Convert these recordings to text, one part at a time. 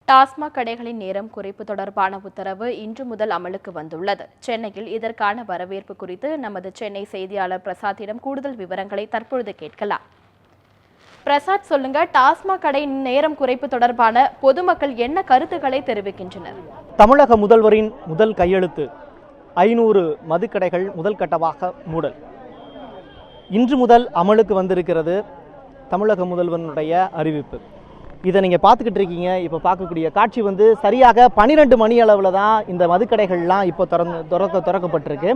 டாஸ்மாக் கடைகளின் நேரம் குறைப்பு தொடர்பான உத்தரவு இன்று முதல் அமலுக்கு வந்துள்ளது. சென்னையில் இதற்கான வரவேற்பு குறித்து நமது சென்னை செய்தியாளர் பிரசாத்திடம் கூடுதல் விவரங்களை தற்பொழுது கேட்கலாம். பிரசாத், சொல்லுங்க, டாஸ்மாக் கடை நேரம் குறைப்பு தொடர்பான பொதுமக்கள் என்ன கருத்துக்களை தெரிவிக்கின்றனர்? தமிழக முதல்வரின் முதல் கையெழுத்து 500 மதுக்கடைகள் முதல் கட்டமாக மூடல் இன்று முதல் அமலுக்கு வந்திருக்கிறது. தமிழக முதல்வனுடைய அறிவிப்பு. இதை நீங்கள் பார்த்துக்கிட்டு இருக்கீங்க. இப்போ பார்க்கக்கூடிய காட்சி சரியாக 12 மணி அளவில் தான் இந்த மதுக்கடைகள்லாம் இப்போ திறக்கப்பட்டிருக்கு.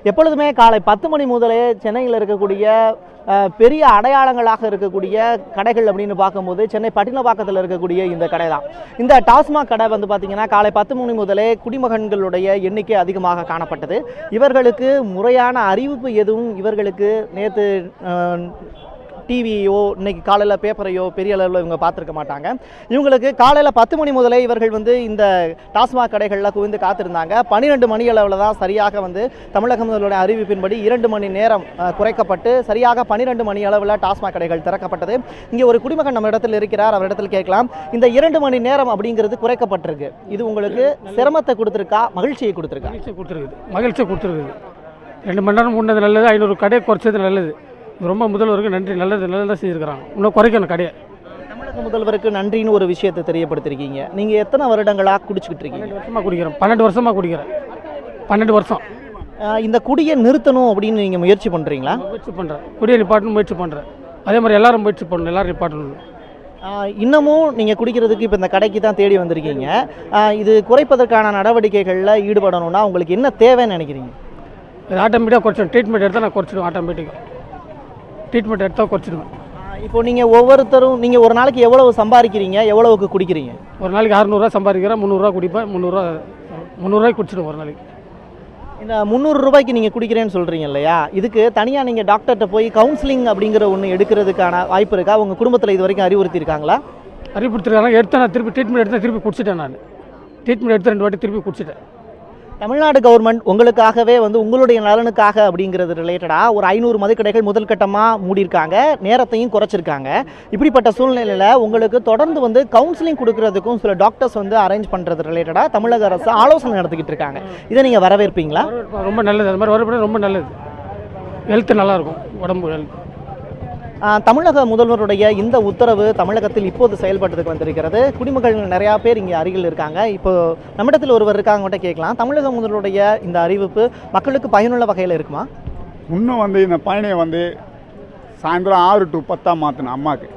எப்பொழுதுமே காலை 10 மணி முதலே சென்னையில் இருக்கக்கூடிய பெரிய அடையாளங்களாக இருக்கக்கூடிய கடைகள் அப்படின்னு பார்க்கும்போது சென்னை பட்டினப்பாக்கத்தில் இருக்கக்கூடிய இந்த கடை தான். இந்த டாஸ்மாக் கடை பார்த்தீங்கன்னா காலை 10 மணி முதலே குடிமகன்களுடைய எண்ணிக்கை அதிகமாக காணப்பட்டது. இவர்களுக்கு முறையான அறிவிப்பு எதுவும் இவர்களுக்கு நேற்று டிவியோ இன்னைக்கு காலையில் பேப்பரையோ பெரிய அளவில் இவங்க பார்த்துருக்க மாட்டாங்க. இவங்களுக்கு காலையில் 10 மணி முதலே இவர்கள் இந்த டாஸ்மாக் கடைகளில் குவிந்து காத்திருந்தாங்க. 12 மணி அளவில் தான் சரியாக தமிழக முதல்வருடைய அறிவிப்பின்படி 2 மணி நேரம் குறைக்கப்பட்டு சரியாக 12 மணி அளவில் டாஸ்மாக் கடைகள் திறக்கப்பட்டது. இங்கே ஒரு குடிமகன் நம்ம இடத்தில் இருக்கிறார், அவரிடத்தில் கேட்கலாம். இந்த 2 மணி நேரம் அப்படிங்கிறது குறைக்கப்பட்டிருக்கு. இது உங்களுக்கு சிரமத்தை கொடுத்துருக்கா, மகிழ்ச்சியை கொடுத்துருக்கா? மகிழ்ச்சி கொடுத்துருக்குது. 2 மணி நேரம் முன்னது நல்லது, 500 கடை குறைச்சது நல்லது. ரொம்ப முதல்வருக்கு நன்றி. நல்லதாக செஞ்சுருக்கிறாங்க. இன்னும் குறைக்கணும் கடையை. தமிழக முதல்வருக்கு நன்றின்னு ஒரு விஷயத்தை தெரியப்படுத்திருக்கீங்க. நீங்கள் எத்தனை வருடங்களாக குடிச்சுக்கிட்டு இருக்கீங்க? 12 வருஷமாக குடிக்கிறேன். 12 வருஷமாக குடிக்கிறேன். 12 வருஷம். இந்த குடியை நிறுத்தணும் அப்படின்னு நீங்கள் முயற்சி பண்ணுறீங்களா? முயற்சி பண்ணுறேன். குடியை நிப்பாட்டணும் முயற்சி பண்ணுறேன். அதே மாதிரி எல்லாரும் முயற்சி பண்ணணும். எல்லாரும் நிப்பாட்டணும். இன்னமும் நீங்கள் குடிக்கிறதுக்கு இப்போ இந்த கடைக்கு தான் தேடி வந்திருக்கீங்க. இது குறைப்பதற்கான நடவடிக்கைகளில் ஈடுபடணும்னா உங்களுக்கு என்ன தேவைன்னு நினைக்கிறீங்க? இது ஆட்டோமேட்டிக்காக குறைச்சிடும். ட்ரீட்மெண்ட் எடுத்தால் நான் குறைச்சிடுவேன். ஆட்டோமேட்டிக்காக ட்ரீட்மெண்ட் எடுத்தால் குறைச்சிடுவேன். இப்போ நீங்கள் ஒவ்வொருத்தரும் நீங்கள் ஒரு நாளைக்கு எவ்வளவு சம்பாதிக்கிறீங்க, எவ்வளவுக்கு குடிக்கிறீங்க? ஒரு நாளைக்கு 600 சம்பாதிக்கிறேன். 300 குடிப்பேன். 300 குடிச்சிடுவேன் ஒரு நாளைக்கு. இந்த 300 ரூபாய்க்கு நீங்கள் குடிக்கிறேன்னு சொல்கிறீங்க இல்லையா? இதுக்கு தனியாக நீங்கள் டாக்டர்கிட்ட போய் கவுன்சிலிங் அப்படிங்கிற ஒன்று எடுக்கிறதுக்கான வாய்ப்பு இருக்கா? உங்கள் குடும்பத்தில் இது வரைக்கும் அறிவுறுத்தியிருக்காங்களா? அறிவுறுத்திருக்காங்க. எடுத்தால் நான் திருப்பி ட்ரீட்மெண்ட் எடுத்தால் திருப்பி குடிச்சிட்டேன். நான் ட்ரீட்மெண்ட் எடுத்து 2 வாட்டி திருப்பி குடிச்சிட்டேன். தமிழ்நாடு கவர்மெண்ட் உங்களுக்காகவே உங்களுடைய நலனுக்காக அப்படிங்கிறது ரிலேட்டடாக ஒரு 500 மதுக்கடைகள் முதல் கட்டமாக மூடியிருக்காங்க, நேரத்தையும் குறைச்சிருக்காங்க. இப்படிப்பட்ட சூழ்நிலையில் உங்களுக்கு தொடர்ந்து கவுன்சிலிங் கொடுக்கறதுக்கும் சில டாக்டர்ஸ் அரேஞ்ச் பண்ணுறது ரிலேட்டடாக தமிழக அரசு ஆலோசனை நடத்திக்கிட்டு இருக்காங்க. இதை நீங்கள் வரவேற்பீங்களா? ரொம்ப நல்லது. அது மாதிரி வரப்பட ரொம்ப நல்லது. ஹெல்த்து நல்லாயிருக்கும், உடம்பு ஹெல்த். தமிழக முதல்வருடைய இந்த உத்தரவு தமிழகத்தில் இப்போது செயல்பட்டதுக்கு வந்திருக்கிறது. குடிமக்கள் நிறையா பேர் இங்கே அருகில் இருக்காங்க. இப்போ நம்மிடத்தில் ஒருவர் இருக்காங்க, மட்டும் கேட்கலாம். தமிழக முதல்வருடைய இந்த அறிவிப்பு மக்களுக்கு பயனுள்ள வகையில் இருக்குமா? இன்னும் இந்த பயணியை சாயந்தரம் 6 to 10 மாற்றணும். அம்மாவுக்கு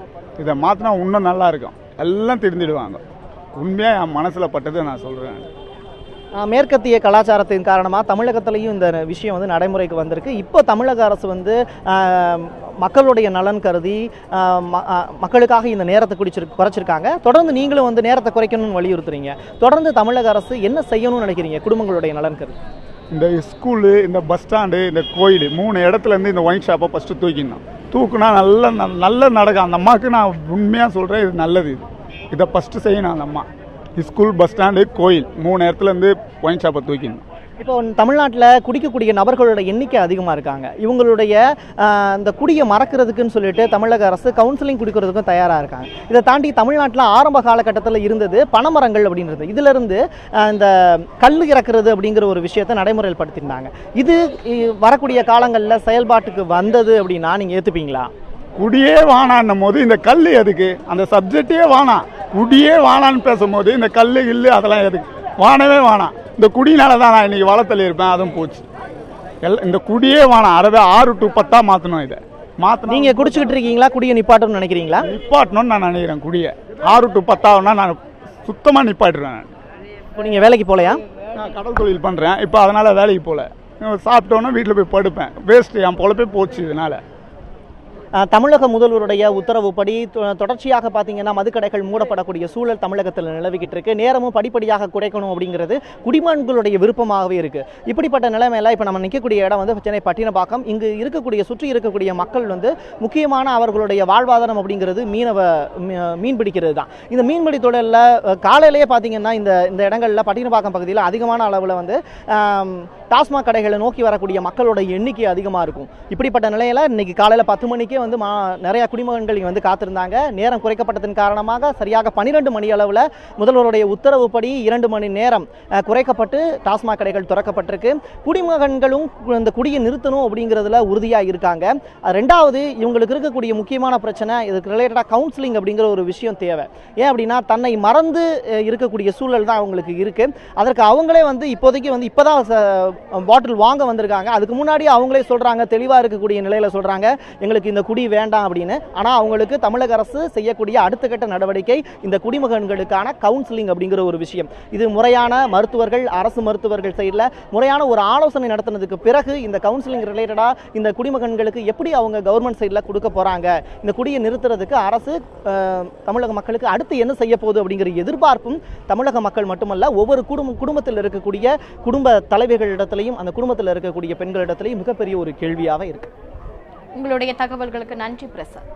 இதை மாற்றினா இன்னும் நல்லா இருக்கும். எல்லாம் தெரிஞ்சிடுவாங்க. உண்மையாக என் மனசில் பட்டது நான் சொல்கிறேன். மேற்கத்திய கலாச்சாரத்தின் காரணமாக தமிழகத்திலையும் இந்த விஷயம் நடைமுறைக்கு வந்திருக்கு. இப்போ தமிழக அரசு மக்களுடைய நலன் கருதி மக்களுக்காக இந்த நேரத்தை குறைச்சிருக்காங்க. தொடர்ந்து நீங்களும் நேரத்தை குறைக்கணும்னு வலியுறுத்துறீங்க. தொடர்ந்து தமிழக அரசு என்ன செய்யணும்னு நினைக்கிறீங்க குடும்பங்களுடைய நலன் கருதி? இந்த ஸ்கூலு, இந்த பஸ் ஸ்டாண்டு, இந்த கோயில் 3 இடத்துலேருந்து இந்த ஒயின் ஷாப்பை ஃபஸ்ட்டு தூக்கினா நல்லா நடக்கும். அந்த அம்மாவுக்கு நான் உண்மையாக சொல்கிறேன், இது நல்லது. இதை ஃபஸ்ட்டு செய்யணும். அந்த அம்மா ஸ்கூல், பஸ் ஸ்டாண்டு, கோயில் 3 இடத்துலேருந்து ஒயின் ஷாப்பை தூக்கிடணும். இப்போ தமிழ்நாட்டில் குடிக்கக்கூடிய நபர்களோட எண்ணிக்கை அதிகமாக இருக்காங்க. இவங்களுடைய இந்த குடியை மறக்கிறதுக்குன்னு சொல்லிட்டு தமிழக அரசு கவுன்சிலிங் கொடுக்கறதுக்கும் தயாராக இருக்காங்க. இதை தாண்டி தமிழ்நாட்டில் ஆரம்ப காலகட்டத்தில் இருந்தது பனைமரங்கள் அப்படின்றது. இதிலிருந்து இந்த கல் இறக்குறது அப்படிங்கிற ஒரு விஷயத்தை நடைமுறையில் படுத்தியிருந்தாங்க. இது வரக்கூடிய காலங்களில் செயல்பாட்டுக்கு வந்தது அப்படின்னா நீங்கள் ஏற்றுப்பீங்களா? குடியே வானான்னும் போது இந்த கல் எதுக்கு? அந்த சப்ஜெக்டே வானாம். குடியே வானான்னு பேசும்போது இந்த கல் அதெல்லாம் எதுக்கு? வானவே வானாம். இந்த குடினால தான் நான் இன்றைக்கி வளத்தில் இருப்பேன். அதுவும் போச்சு. இந்த குடியே வானாம். 6 to 10 மாற்றணும். இதை மாற்றணும். நீங்கள் குடிச்சிக்கிட்டு இருக்கீங்களா? குடியை நிப்பாட்டணும்னு நினைக்கிறீங்களா? நிப்பாட்டணும்னு நான் நினைக்கிறேன். குடியை 6 to 10 நான் சுத்தமாக நிப்பாட்டுறேன். நான் இப்போ நீங்கள் வேலைக்கு போகலையா? நான் கடல் தொழில் பண்ணுறேன். இப்போ அதனால் வேலைக்கு போகல. சாப்பிட்டோன்னா வீட்டில் போய் படுப்பேன். வேஸ்ட்டு. என் பொழப்பே போச்சு இதனால். தமிழக முதல்வருடைய உத்தரவுப்படி தொடர்ச்சியாக பார்த்தீங்கன்னா மதுக்கடைகள் மூடப்படக்கூடிய சூழல் தமிழகத்தில் நிலவிக்கிட்டு இருக்கு. நேரமும் படிப்படியாக குறைக்கணும் அப்படிங்கிறது குடிமக்களுடைய விருப்பமாகவே இருக்கு. இப்படிப்பட்ட நிலைமையில இப்போ நம்ம நிற்கக்கூடிய இடம் சென்னை பட்டினப்பாக்கம். இங்கு இருக்கக்கூடிய சுற்றி இருக்கக்கூடிய மக்கள் முக்கியமான அவர்களுடைய வாழ்வாதாரம் அப்படிங்கிறது மீன் பிடிக்கிறது தான். இந்த மீன்பிடி தொழிலில் காலையிலேயே பார்த்தீங்கன்னா இந்த இடங்களில் பட்டினப்பாக்கம் பகுதியில் அதிகமான அளவில் டாஸ்மாக் கடைகளை நோக்கி வரக்கூடிய மக்களோட எண்ணிக்கை அதிகமாக இருக்கும். இப்படிப்பட்ட நிலையில் இன்னைக்கு காலையில் 10 மணிக்கே வந்து நிறைய குடிமகன்கள் இங்கே வந்து காத்திருந்தாங்க. நேரம் குறைக்கப்பட்டதன் காரணமாக சரியாக 12 மணி அளவில் முதல்வருடைய உத்தரவுப்படி 2 மணி நேரம் குறைக்கப்பட்டு டாஸ்மாக் கடைகள் திறக்கப்பட்டிருக்கு. குடிமகன்களும் இந்த குடியை நிறுத்தணும் அப்படிங்கிறதுல உறுதியாக இருக்காங்க. ரெண்டாவது, இவங்களுக்கு இருக்கக்கூடிய முக்கியமான பிரச்சனை இதுக்கு ரிலேட்டடாக கவுன்சிலிங் அப்படிங்கிற ஒரு விஷயம் தேவை. ஏன் அப்படின்னா தன்னை மறந்து இருக்கக்கூடிய சூழல் தான் அவங்களுக்கு இருக்கு. அதற்கு அவங்களே வந்து இப்போதைக்கு வந்து இப்போதான் பாட்டில் வாங்க வந்திருக்காங்க. அதுக்கு முன்னாடி அவங்களே சொல்றாங்க, தெளிவாக இருக்கக்கூடிய நிலையில சொல்றாங்க எங்களுக்கு இந்த குடி வேண்டாம் அப்படின்னு. ஆனால் அவங்களுக்கு தமிழக அரசு செய்யக்கூடிய அடுத்த கட்ட நடவடிக்கை இந்த குடிமகன்களுக்கான கவுன்சிலிங் அப்படிங்கிற ஒரு விஷயம். இது முறையான மருத்துவர்கள், அரசு மருத்துவர்கள் சைடில் முறையான ஒரு ஆலோசனை நடத்தினதுக்கு பிறகு இந்த கவுன்சிலிங் ரிலேட்டடாக இந்த குடிமகன்களுக்கு எப்படி அவங்க கவர்மெண்ட் சைடில் கொடுக்க போறாங்க, இந்த குடியை நிறுத்துறதுக்கு அரசு தமிழக மக்களுக்கு அடுத்து என்ன செய்ய போகுது அப்படிங்கிற எதிர்பார்ப்பும் தமிழக மக்கள் மட்டுமல்ல ஒவ்வொரு குடும்பத்தில் இருக்கக்கூடிய குடும்ப தலைவர்களிடத்திலையும் அந்த குடும்பத்தில் இருக்கக்கூடிய பெண்களிடத்திலையும் மிகப்பெரிய ஒரு கேள்வியாக இருக்கு. உங்களுடைய தகவல்களுக்கு நன்றி பிரசாத்.